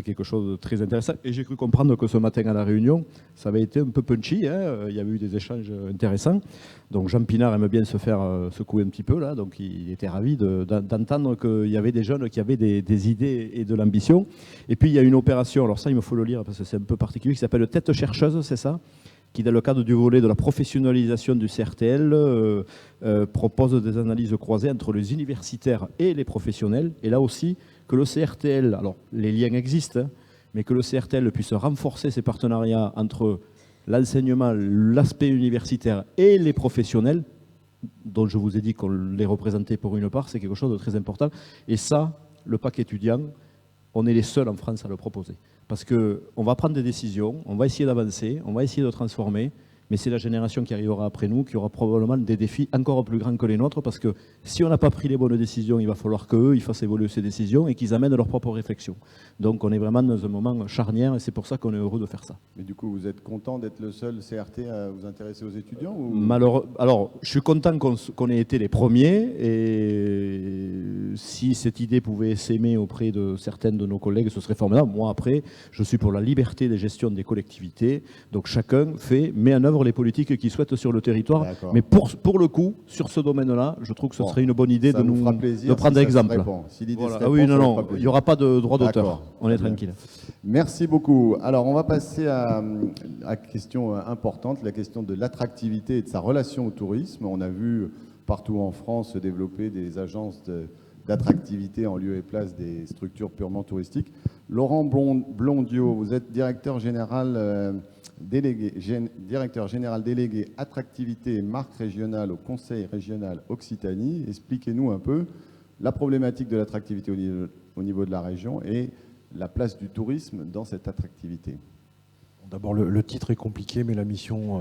quelque chose de très intéressant. Et j'ai cru comprendre que ce matin à la réunion, ça avait été un peu punchy, hein, il y avait eu des échanges intéressants. Donc Jean Pinard aime bien se faire secouer un petit peu là, donc il était ravi d'entendre qu'il y avait des jeunes qui avaient des idées et de l'ambition. Et puis il y a une opération, alors ça il me faut le lire parce que c'est un peu particulier, qui s'appelle Tête chercheuse, c'est ça, qui dans le cadre du volet de la professionnalisation du CRTL propose des analyses croisées entre les universitaires et les professionnels. Et là aussi, que le CRTL, alors les liens existent, hein, mais que le CRTL puisse renforcer ses partenariats entre l'enseignement, l'aspect universitaire et les professionnels, dont je vous ai dit qu'on les représentait pour une part, c'est quelque chose de très important. Et ça, le pack étudiant, on est les seuls en France à le proposer. Parce qu'on va prendre des décisions, on va essayer d'avancer, on va essayer de transformer, mais c'est la génération qui arrivera après nous qui aura probablement des défis encore plus grands que les nôtres, parce que si on n'a pas pris les bonnes décisions, il va falloir qu'eux, ils fassent évoluer ces décisions et qu'ils amènent leurs propres réflexions. Donc on est vraiment dans un moment charnière et c'est pour ça qu'on est heureux de faire ça. Mais du coup, vous êtes content d'être le seul CRT à vous intéresser aux étudiants ou... Alors, je suis content qu'on ait été les premiers, et si cette idée pouvait s'aimer auprès de certains de nos collègues, ce serait formidable. Moi, après, je suis pour la liberté de gestion des collectivités, donc chacun met en œuvre œuvre les politiques qu'ils souhaitent sur le territoire. D'accord. Mais pour le coup, sur ce domaine-là, je trouve que ce serait une bonne idée Ça de nous nous fera plaisir de prendre si ça se exemple. répand. Si l'idée Voilà. se Ah oui, répand, ça non, nous non, fera il plaisir. n'y aura pas de droit d'auteur. D'accord. On est Très bien. tranquille. Merci beaucoup. Alors, on va passer à la question importante, la question de l'attractivité et de sa relation au tourisme. On a vu partout en France se développer des agences d'attractivité en lieu et place des structures purement touristiques. Laurent Blondiot, vous êtes directeur général délégué attractivité et marque régionale au Conseil régional Occitanie. Expliquez-nous un peu la problématique de l'attractivité au niveau de la région et la place du tourisme dans cette attractivité. D'abord, le titre est compliqué, mais la mission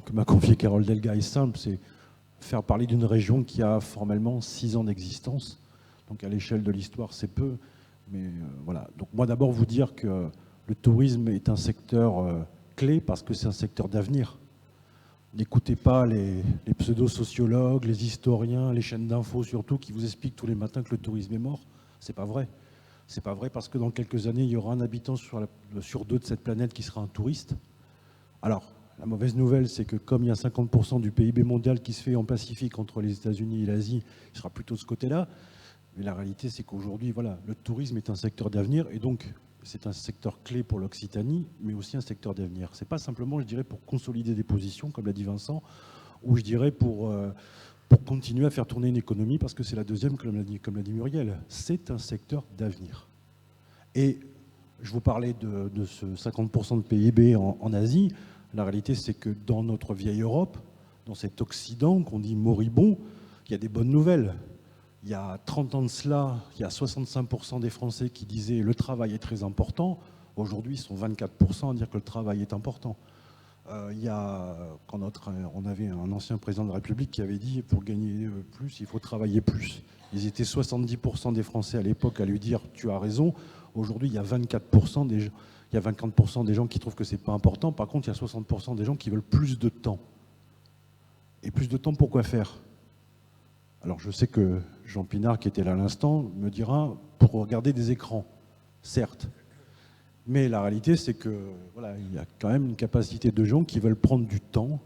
que m'a confiée Carole Delga est simple, c'est faire parler d'une région qui a formellement 6 ans d'existence. Donc à l'échelle de l'histoire, c'est peu. Mais voilà. Donc moi, d'abord, vous dire que le tourisme est un secteur clé parce que c'est un secteur d'avenir. N'écoutez pas les pseudo-sociologues, les historiens, les chaînes d'infos surtout, qui vous expliquent tous les matins que le tourisme est mort. C'est pas vrai. C'est pas vrai parce que dans quelques années, il y aura un habitant sur 2 de cette planète qui sera un touriste. Alors, la mauvaise nouvelle, c'est que comme il y a 50% du PIB mondial qui se fait en Pacifique entre les États-Unis et l'Asie, il sera plutôt de ce côté-là. Mais la réalité, c'est qu'aujourd'hui, voilà, le tourisme est un secteur d'avenir et donc c'est un secteur clé pour l'Occitanie, mais aussi un secteur d'avenir. C'est pas simplement, je dirais, pour consolider des positions, comme l'a dit Vincent, ou je dirais pour continuer à faire tourner une économie, parce que c'est la deuxième, comme l'a dit Muriel. C'est un secteur d'avenir. Et je vous parlais de ce 50% de PIB en Asie. La réalité, c'est que dans notre vieille Europe, dans cet Occident qu'on dit moribond, il y a des bonnes nouvelles. Il y a 30 ans de cela, il y a 65% des Français qui disaient « le travail est très important ». Aujourd'hui, ils sont 24% à dire que le travail est important. On avait un ancien président de la République qui avait dit « pour gagner plus, il faut travailler plus ». Ils étaient 70% des Français à l'époque à lui dire « tu as raison ». Aujourd'hui, il y a 24% des gens. Il y a 50% des gens qui trouvent que ce n'est pas important. Par contre, il y a 60% des gens qui veulent plus de temps. Et plus de temps, pour quoi faire? Alors, je sais que Jean Pinard, qui était là à l'instant, me dira pour regarder des écrans, certes. Mais la réalité, c'est que voilà, il y a quand même une capacité de gens qui veulent prendre du temps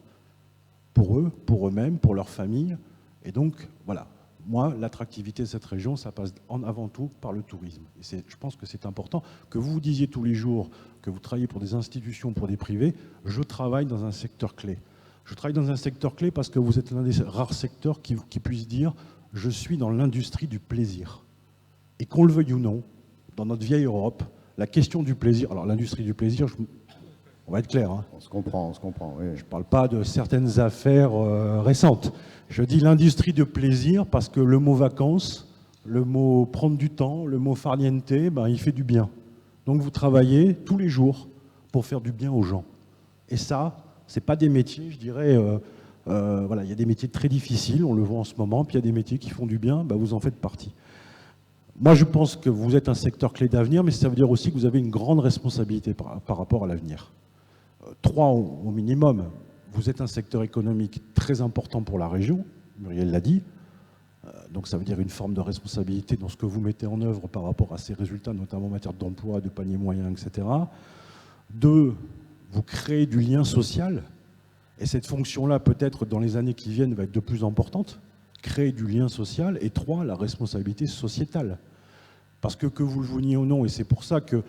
pour eux, pour eux-mêmes, pour leur famille. Et donc, voilà. Moi, l'attractivité de cette région, ça passe avant tout par le tourisme. Et je pense que c'est important que vous vous disiez tous les jours que vous travaillez pour des institutions, pour des privés. Je travaille dans un secteur clé. Je travaille dans un secteur clé parce que vous êtes l'un des rares secteurs qui puisse dire « je suis dans l'industrie du plaisir ». Et qu'on le veuille ou non, dans notre vieille Europe, la question du plaisir... Alors l'industrie du plaisir, on va être clair. Hein. On se comprend, oui. Je ne parle pas de certaines affaires récentes. Je dis l'industrie de plaisir parce que le mot vacances, le mot prendre du temps, le mot farniente, ben, il fait du bien. Donc vous travaillez tous les jours pour faire du bien aux gens. Et ça, ce n'est pas des métiers, je dirais, voilà, il y a des métiers très difficiles, on le voit en ce moment, puis il y a des métiers qui font du bien, ben, vous en faites partie. Moi, je pense que vous êtes un secteur clé d'avenir, mais ça veut dire aussi que vous avez une grande responsabilité par rapport à l'avenir. 3 au minimum. Vous êtes un secteur économique très important pour la région, Muriel l'a dit, donc ça veut dire une forme de responsabilité dans ce que vous mettez en œuvre par rapport à ces résultats, notamment en matière d'emploi, de panier moyen, etc. 2, vous créez du lien social, et cette fonction-là, peut-être dans les années qui viennent, va être de plus importante, créer du lien social, et 3, la responsabilité sociétale. Parce que vous le vouliez ou non, et c'est pour ça qu'il ne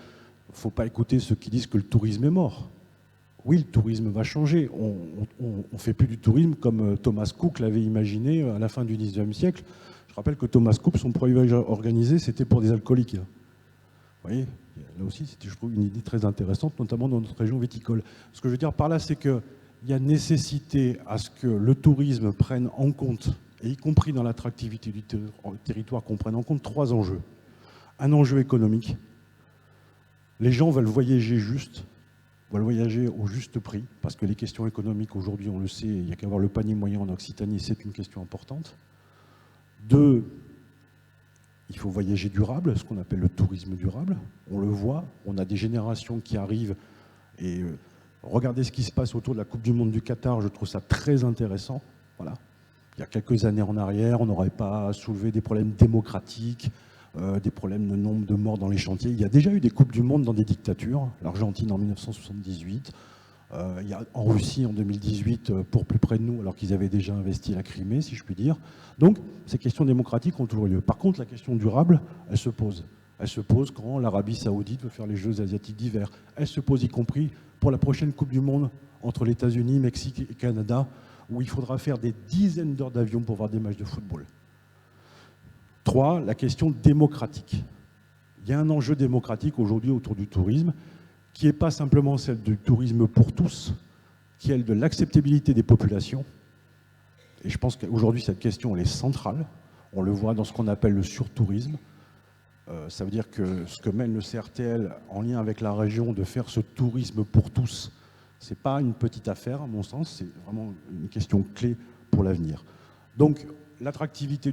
faut pas écouter ceux qui disent que le tourisme est mort. Oui, le tourisme va changer. On ne fait plus du tourisme comme Thomas Cook l'avait imaginé à la fin du XIXe siècle. Je rappelle que Thomas Cook, son premier voyage organisé, c'était pour des alcooliques. Vous voyez, là aussi, c'était, je trouve, une idée très intéressante, notamment dans notre région viticole. Ce que je veux dire par là, c'est qu'il y a nécessité à ce que le tourisme prenne en compte, et y compris dans l'attractivité du territoire, qu'on prenne en compte 3 enjeux. Un enjeu économique. Les gens veulent voyager juste, veulent voyager au juste prix, parce que les questions économiques, aujourd'hui, on le sait, il n'y a qu'à voir le panier moyen en Occitanie, c'est une question importante. 2, il faut voyager durable, ce qu'on appelle le tourisme durable. On le voit, on a des générations qui arrivent, et regardez ce qui se passe autour de la Coupe du Monde du Qatar, je trouve ça très intéressant. Voilà. Il y a quelques années en arrière, on n'aurait pas soulevé des problèmes démocratiques, des problèmes de nombre de morts dans les chantiers. Il y a déjà eu des Coupes du Monde dans des dictatures, l'Argentine en 1978, Il y a en Russie en 2018, pour plus près de nous, alors qu'ils avaient déjà investi la Crimée, si je puis dire. Donc, ces questions démocratiques ont toujours lieu. Par contre, la question durable, elle se pose. Elle se pose quand l'Arabie Saoudite veut faire les Jeux asiatiques d'hiver. Elle se pose y compris pour la prochaine Coupe du Monde entre les États-Unis, Mexique et Canada, où il faudra faire des dizaines d'heures d'avion pour voir des matchs de football. 3, la question démocratique. Il y a un enjeu démocratique aujourd'hui autour du tourisme, qui n'est pas simplement celle du tourisme pour tous, qui est de l'acceptabilité des populations. Et je pense qu'aujourd'hui, cette question, elle est centrale. On le voit dans ce qu'on appelle le surtourisme. Ça veut dire que ce que mène le CRTL en lien avec la région de faire ce tourisme pour tous, ce n'est pas une petite affaire, à mon sens, c'est vraiment une question clé pour l'avenir. Donc, l'attractivité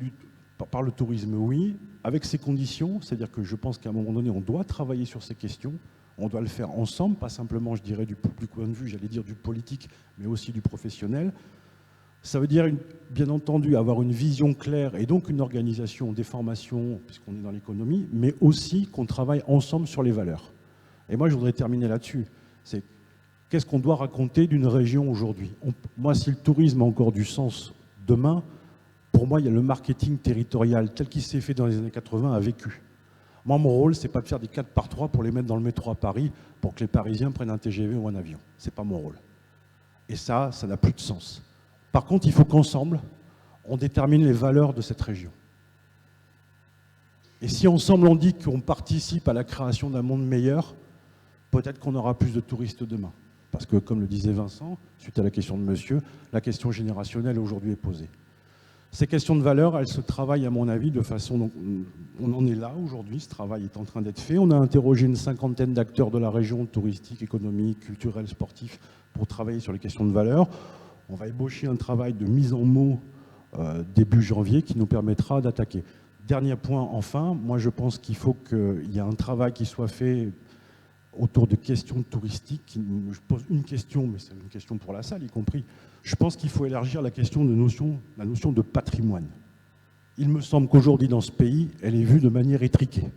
par le tourisme, oui, avec ces conditions, c'est-à-dire que je pense qu'à un moment donné, on doit travailler sur ces questions. On doit le faire ensemble, pas simplement, je dirais, du point de vue, j'allais dire, du politique, mais aussi du professionnel. Ça veut dire, bien entendu, avoir une vision claire et donc une organisation des formations, puisqu'on est dans l'économie, mais aussi qu'on travaille ensemble sur les valeurs. Et moi, je voudrais terminer là-dessus. C'est qu'est-ce qu'on doit raconter d'une région aujourd'hui ? Moi, si le tourisme a encore du sens demain, pour moi, il y a le marketing territorial tel qu'il s'est fait dans les années 80 a vécu. Moi, mon rôle, c'est pas de faire des 4x3 pour les mettre dans le métro à Paris pour que les Parisiens prennent un TGV ou un avion. C'est pas mon rôle. Et ça n'a plus de sens. Par contre, il faut qu'ensemble, on détermine les valeurs de cette région. Et si ensemble on dit qu'on participe à la création d'un monde meilleur, peut-être qu'on aura plus de touristes demain. Parce que, comme le disait Vincent, suite à la question de monsieur, la question générationnelle aujourd'hui est posée. Ces questions de valeur, elles se travaillent à mon avis de façon... Donc, on en est là aujourd'hui, ce travail est en train d'être fait. On a interrogé une 50aine d'acteurs de la région, touristiques, économiques, culturels, sportifs, pour travailler sur les questions de valeur. On va ébaucher un travail de mise en mots début janvier qui nous permettra d'attaquer. Dernier point, enfin, moi je pense qu'il faut qu'il y ait un travail qui soit fait autour de questions touristiques. Je pose une question, mais c'est une question pour la salle y compris. Je pense qu'il faut élargir la question de la notion de patrimoine. Il me semble qu'aujourd'hui dans ce pays, elle est vue de manière étriquée.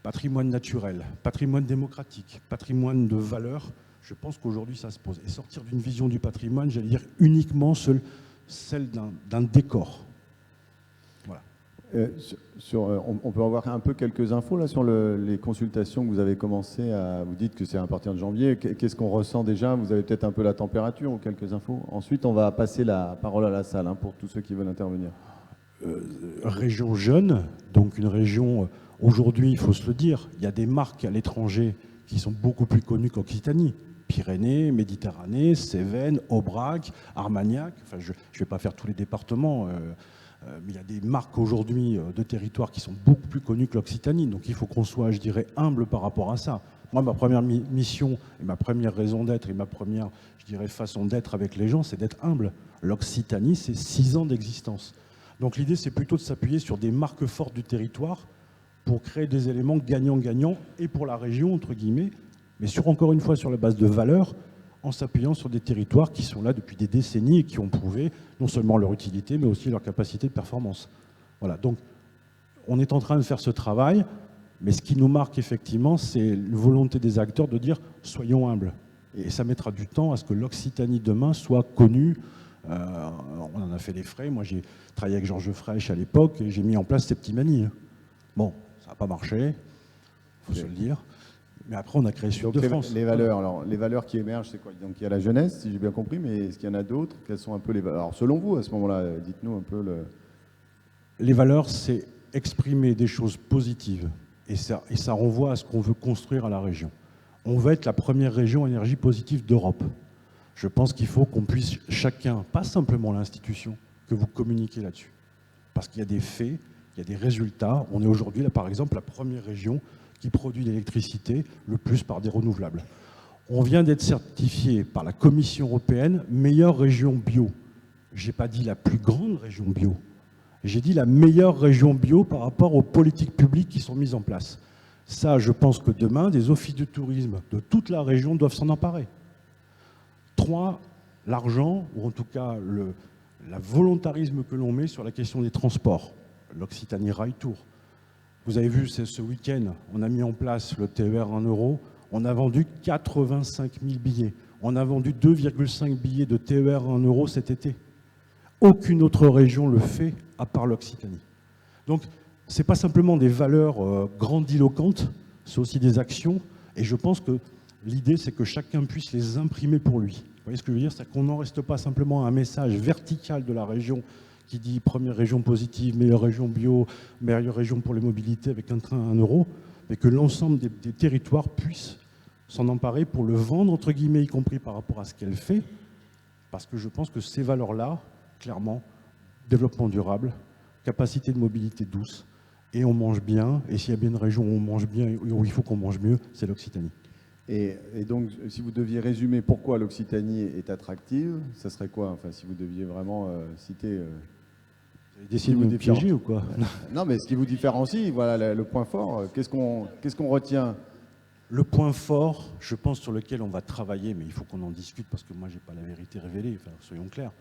Patrimoine naturel, patrimoine démocratique, patrimoine de valeurs, je pense qu'aujourd'hui ça se pose. Et sortir d'une vision du patrimoine, j'allais dire uniquement celle d'un décor. Voilà. On peut avoir un peu quelques infos là sur les consultations que vous avez commencé à... Vous dites que c'est à partir de janvier. Qu'est-ce qu'on ressent déjà? Vous avez peut-être un peu la température ou quelques infos. Ensuite, on va passer la parole à la salle pour tous ceux qui veulent intervenir. Région jeune, donc une région... Aujourd'hui, il faut se le dire, il y a des marques à l'étranger qui sont beaucoup plus connues qu'Occitanie. Pyrénées, Méditerranée, Cévennes, Aubrac, Armagnac. Enfin, je ne vais pas faire tous les départements, mais il y a des marques aujourd'hui de territoire qui sont beaucoup plus connues que l'Occitanie. Donc il faut qu'on soit, je dirais, humble par rapport à ça. Moi, ma première mission et ma première raison d'être et ma première, je dirais, façon d'être avec les gens, c'est d'être humble. L'Occitanie, c'est 6 ans d'existence. Donc l'idée, c'est plutôt de s'appuyer sur des marques fortes du territoire pour créer des éléments gagnants-gagnants et pour la région, entre guillemets, mais encore une fois sur la base de valeurs, en s'appuyant sur des territoires qui sont là depuis des décennies et qui ont prouvé non seulement leur utilité, mais aussi leur capacité de performance. Voilà, donc on est en train de faire ce travail, mais ce qui nous marque effectivement, c'est la volonté des acteurs de dire « soyons humbles ». Et ça mettra du temps à ce que l'Occitanie demain soit connue. On en a fait les frais. Moi, j'ai travaillé avec Georges Frêche à l'époque et j'ai mis en place Septimanie. Bon, ça n'a pas marché, il faut se le dire. Mais après, on a créé Sud de France. Les valeurs, alors, les valeurs qui émergent, c'est quoi? Donc, il y a la jeunesse, si j'ai bien compris, mais est-ce qu'il y en a d'autres? Quelles sont un peu les valeurs? Alors, selon vous, à ce moment-là, dites-nous un peu le... Les valeurs, c'est exprimer des choses positives. Et ça renvoie à ce qu'on veut construire à la région. On veut être la première région énergie positive d'Europe. Je pense qu'il faut qu'on puisse chacun, pas simplement l'institution, que vous communiquez là-dessus. Parce qu'il y a des faits, il y a des résultats. On est aujourd'hui, là, par exemple, la première région qui produit l'électricité le plus par des renouvelables. On vient d'être certifié par la Commission européenne meilleure région bio. Je n'ai pas dit la plus grande région bio. J'ai dit la meilleure région bio par rapport aux politiques publiques qui sont mises en place. Ça, je pense que demain, des offices de tourisme de toute la région doivent s'en emparer. 3, l'argent, ou en tout cas le volontarisme que l'on met sur la question des transports. L'Occitanie Rail Tour. Vous avez vu, ce week-end, on a mis en place le TER 1 €. On a vendu 85 000 billets. On a vendu 2,5 billets de TER à 1 euro cet été. Aucune autre région le fait, à part l'Occitanie. Donc, ce n'est pas simplement des valeurs grandiloquentes, c'est aussi des actions. Et je pense que l'idée, c'est que chacun puisse les imprimer pour lui. Vous voyez ce que je veux dire? C'est qu'on n'en reste pas simplement à un message vertical de la région qui dit première région positive, meilleure région bio, meilleure région pour les mobilités avec un train à 1 euro, mais que l'ensemble des territoires puissent s'en emparer pour le vendre, entre guillemets, y compris par rapport à ce qu'elle fait, parce que je pense que ces valeurs-là, clairement, développement durable, capacité de mobilité douce, et on mange bien, et s'il y a bien une région où on mange bien et où il faut qu'on mange mieux, c'est l'Occitanie. Et donc, si vous deviez résumer pourquoi l'Occitanie est attractive, ça serait quoi? Enfin, si vous deviez vraiment citer... Vous avez décidé de me piéger ou quoi? Non, mais ce qui vous différencie, voilà le point fort, qu'est-ce qu'on retient? Le point fort, je pense, sur lequel on va travailler, mais il faut qu'on en discute parce que moi, je n'ai pas la vérité révélée, enfin, soyons clairs.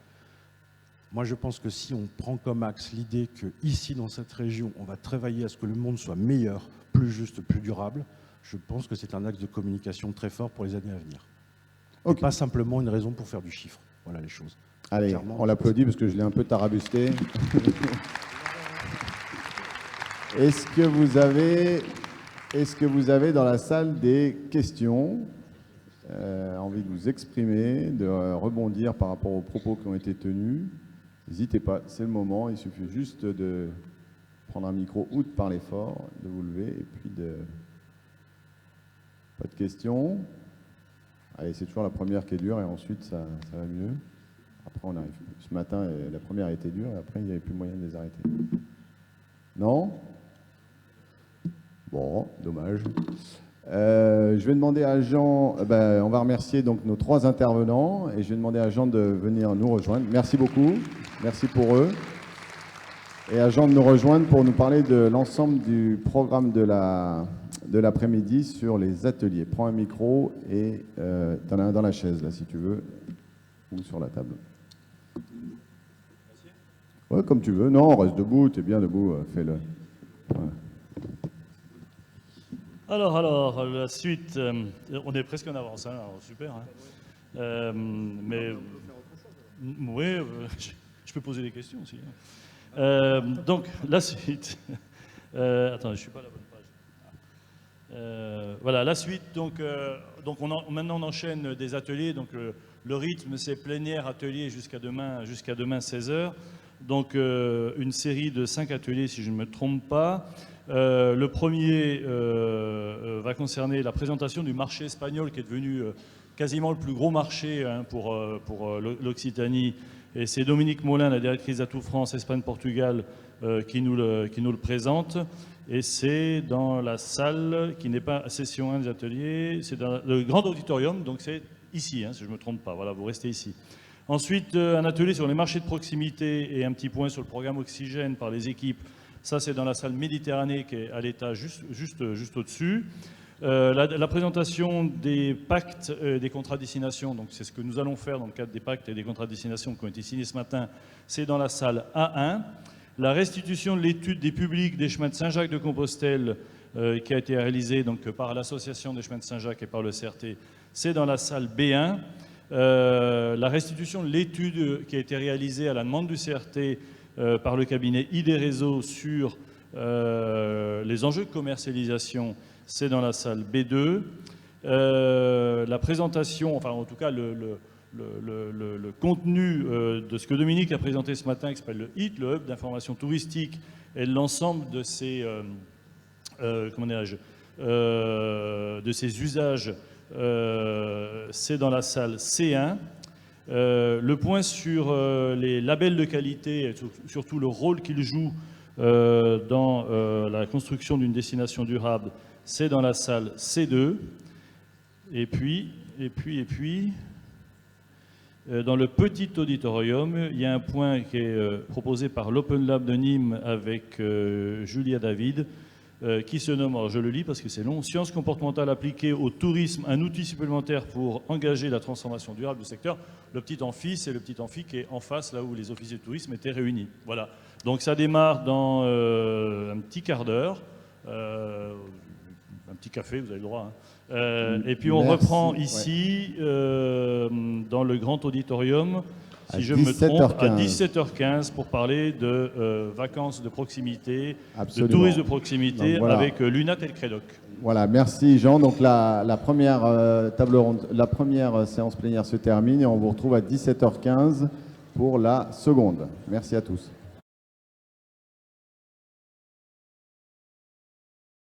Moi, je pense que si on prend comme axe l'idée qu'ici, dans cette région, on va travailler à ce que le monde soit meilleur, plus juste, plus durable, je pense que c'est un axe de communication très fort pour les années à venir. Okay. Et pas simplement une raison pour faire du chiffre. Voilà les choses. Allez, clairement, on l'applaudit parce que je l'ai un peu tarabusté. Est-ce que vous avez dans la salle des questions, envie de vous exprimer, de rebondir par rapport aux propos qui ont été tenus? N'hésitez pas, c'est le moment. Il suffit juste de prendre un micro ou de parler fort, de vous lever et puis de... Pas de questions? Allez, c'est toujours la première qui est dure et ensuite ça va mieux. Après, on arrive. Ce matin, la première a été dure et après, il n'y avait plus moyen de les arrêter. Non? Bon, dommage. Je vais demander à Jean, on va remercier donc nos 3 intervenants et je vais demander à Jean de venir nous rejoindre. Merci beaucoup, merci pour eux. Et à Jean de nous rejoindre pour nous parler de l'ensemble du programme de l'après-midi sur les ateliers. Prends un micro et t'en as un dans la chaise là si tu veux, ou sur la table. Ouais, comme tu veux. Non, reste debout, t'es bien debout, fais-le. Ouais. Alors, la suite, on est presque en avance, hein, alors, super. Hein. Mais oui, je peux poser des questions aussi. Hein. Donc, la suite. Attends, je ne suis pas à la bonne page. Voilà, la suite. Donc maintenant, on enchaîne des ateliers. Donc, le rythme, c'est plénière, atelier jusqu'à demain 16h. Donc, une série de 5 ateliers, si je ne me trompe pas. Le premier va concerner la présentation du marché espagnol qui est devenu quasiment le plus gros marché hein, pour l'Occitanie. Et c'est Dominique Molin, la directrice d'Atout France, Espagne-Portugal, qui nous le présente. Et c'est dans la salle qui n'est pas session 1 des ateliers, c'est dans le grand auditorium, donc c'est ici, hein, si je ne me trompe pas. Voilà, vous restez ici. Ensuite, un atelier sur les marchés de proximité et un petit point sur le programme Oxygène par les équipes. Ça, c'est dans la salle Méditerranée qui est à l'étage juste au-dessus. La présentation des pactes des contrats de destination, donc c'est ce que nous allons faire dans le cadre des pactes et des contrats de destination qui ont été signés ce matin, c'est dans la salle A1. La restitution de l'étude des publics des chemins de Saint-Jacques-de-Compostelle qui a été réalisée donc, par l'association des chemins de Saint-Jacques et par le CRT, c'est dans la salle B1. La restitution de l'étude qui a été réalisée à la demande du CRT par le cabinet ID Réseau sur les enjeux de commercialisation, c'est dans la salle B2. La présentation, enfin en tout cas le contenu de ce que Dominique a présenté ce matin, qui s'appelle le HIT, le Hub d'information touristique, et l'ensemble de ces, de ces usages, c'est dans la salle C1. Le point sur les labels de qualité et surtout le rôle qu'ils jouent dans la construction d'une destination durable, c'est dans la salle C2. Et puis, dans le petit auditorium, il y a un point qui est proposé par l'Open Lab de Nîmes avec Julia David, qui se nomme, alors je le lis parce que c'est long, Sciences comportementales appliquées au tourisme, un outil supplémentaire pour engager la transformation durable du secteur. Le petit amphi, c'est le petit amphi qui est en face, là où les officiers de tourisme étaient réunis. Voilà. Donc ça démarre dans un petit quart d'heure, un petit café, vous avez le droit, hein. Et puis on Merci. reprend Ouais. ici, dans le grand auditorium, À si je me trompe, à 17h15. 17h15 pour parler de vacances de proximité, Absolument. de tourisme de proximité, Donc, voilà. avec l'UNAT et le CREDOC. Voilà, merci Jean. Donc la première table ronde, la première séance plénière se termine et on vous retrouve à 17h15 pour la seconde. Merci à tous.